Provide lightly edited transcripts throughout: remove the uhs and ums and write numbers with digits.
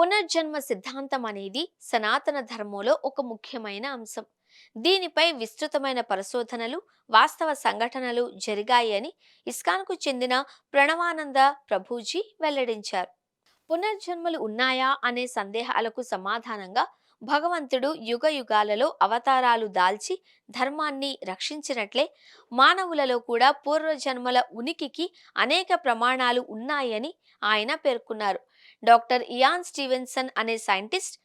పునర్జన్మ సిద్ధాంతం అనేది సనాతన ధర్మంలో ఒక ముఖ్యమైన అంశం. దీనిపై విస్తృతమైన పరిశోధనలు, వాస్తవ సంఘటనలు జరిగాయి అని ఇస్కాన్కు చెందిన ప్రణవానంద ప్రభుజీ వెల్లడించారు. పునర్జన్మలు ఉన్నాయా అనే సందేహాలకు సమాధానంగా భగవంతుడు యుగ యుగాలలో అవతారాలు దాల్చి ధర్మాన్ని రక్షించినట్లే మానవులలో కూడా పూర్వజన్మల ఉనికికి అనేక ప్రమాణాలు ఉన్నాయని ఆయన పేర్కొన్నారు. డాక్టర్ ఇయాన్ స్టీవెన్సన్ అనే సైంటిస్ట్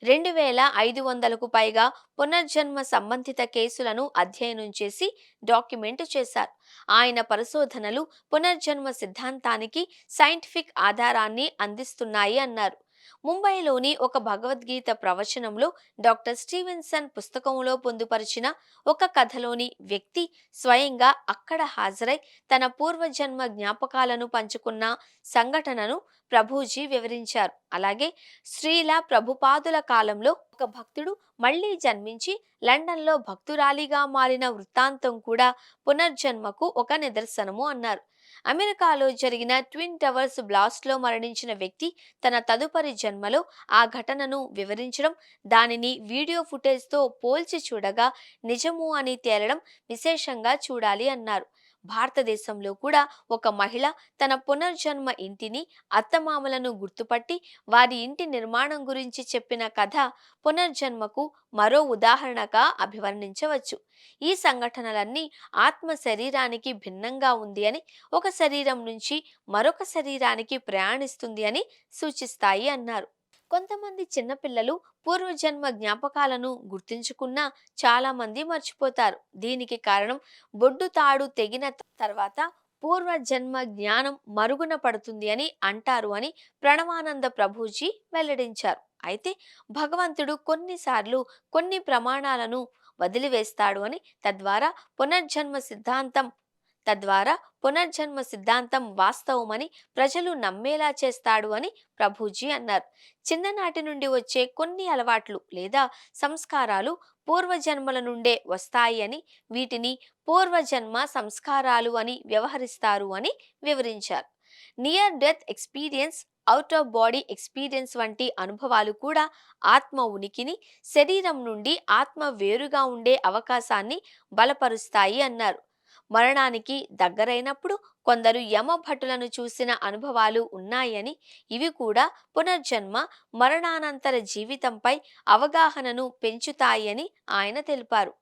2500కు పైగా పునర్జన్మ సంబంధిత కేసులను అధ్యయనం చేసి డాక్యుమెంట్ చేశారు. ఆయన పరిశోధనలు పునర్జన్మ సిద్ధాంతానికి సైంటిఫిక్ ఆధారాన్ని అందిస్తున్నాయి అన్నారు. ముంబైలోని ఒక భగవద్గీత ప్రవచనంలో డాక్టర్ స్టీవెన్సన్ పుస్తకంలో పొందుపరిచిన ఒక కథలోని వ్యక్తి స్వయంగా అక్కడ హాజరై తన పూర్వజన్మ జ్ఞాపకాలను పంచుకున్న సంఘటనను ప్రభుజీ వివరించారు. అలాగే శ్రీల ప్రభుపాదుల కాలంలో ఒక భక్తుడు మళ్లీ జన్మించి లండన్లో భక్తురాలిగా మారిన వృత్తాంతం కూడా పునర్జన్మకు ఒక నిదర్శనము అన్నారు. అమెరికాలో జరిగిన ట్విన్ టవర్స్ బ్లాస్ట్లో మరణించిన వ్యక్తి తన తదుపరి జన్మలో ఆ ఘటనను వివరించడం, దానిని వీడియో ఫుటేజ్తో పోల్చి చూడగా నిజము అని తేలడం విశేషంగా చూడాలి అన్నారు. భారతదేశంలో కూడా ఒక మహిళ తన పునర్జన్మ ఇంటిని, అత్తమామలను గుర్తుపట్టి వారి ఇంటి నిర్మాణం గురించి చెప్పిన కథ పునర్జన్మకు మరో ఉదాహరణగా అభివర్ణించవచ్చు. ఈ సంఘటనలన్నీ ఆత్మ శరీరానికి భిన్నంగా ఉంది అని, ఒక శరీరం నుంచి మరొక శరీరానికి ప్రయాణిస్తుంది అని సూచిస్తాయి అన్నారు. కొంతమంది చిన్నపిల్లలు పూర్వజన్మ జ్ఞాపకాలను గుర్తించుకున్నా చాలా మంది మర్చిపోతారు. దీనికి కారణం బొడ్డు తాడు తెగిన తర్వాత పూర్వజన్మ జ్ఞానం మరుగున పడుతుంది అని అంటారు అని ప్రణవానంద ప్రభుజీ వెల్లడించారు. అయితే భగవంతుడు కొన్నిసార్లు కొన్ని ప్రమాణాలను వదిలివేస్తాడు అని, తద్వారా పునర్జన్మ సిద్ధాంతం వాస్తవమని ప్రజలు నమ్మేలా చేస్తాడు అని ప్రభుజీ అన్నారు. చిన్ననాటి నుండి వచ్చే కొన్ని అలవాట్లు లేదా సంస్కారాలు పూర్వజన్మల నుండే వస్తాయి అని, వీటిని పూర్వజన్మ సంస్కారాలు అని వ్యవహరిస్తారు అని వివరించారు. Near death experience, out of body experience వంటి అనుభవాలు కూడా ఆత్మ ఉనికిని, శరీరం నుండి ఆత్మ వేరుగా ఉండే అవకాశాన్ని బలపరుస్తాయి అన్నారు. మరణానికి దగ్గరైనప్పుడు కొందరు యమభటులను చూసిన అనుభవాలు ఉన్నాయని, ఇవి కూడా పునర్జన్మ, మరణానంతర జీవితంపై అవగాహనను పెంచుతాయని ఆయన తెలిపారు.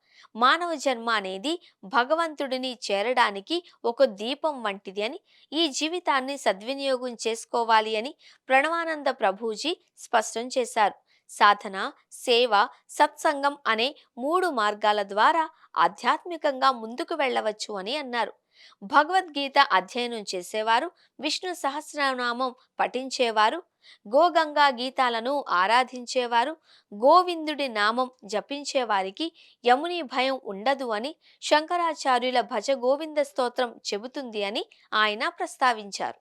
మానవ జన్మ అనేది భగవంతుడిని చేరడానికి ఒక దీపం వంటిది అని, ఈ జీవితాన్ని సద్వినియోగం చేసుకోవాలి అని ప్రణవానంద ప్రభుజీ స్పష్టం చేశారు. సాధన, సేవ, సత్సంగం అనే 3 మార్గాల ద్వారా ఆధ్యాత్మికంగా ముందుకు వెళ్ళవచ్చు అని అన్నారు. భగవద్గీత అధ్యయనం చేసేవారు, విష్ణు సహస్రనామం పఠించేవారు, గోగంగా గీతాలను ఆరాధించేవారు, గోవిందుడి నామం జపించేవారికి యముని భయం ఉండదు అని శంకరాచార్యుల భజ గోవింద స్తోత్రం చెబుతుంది అని ఆయన ప్రస్తావించారు.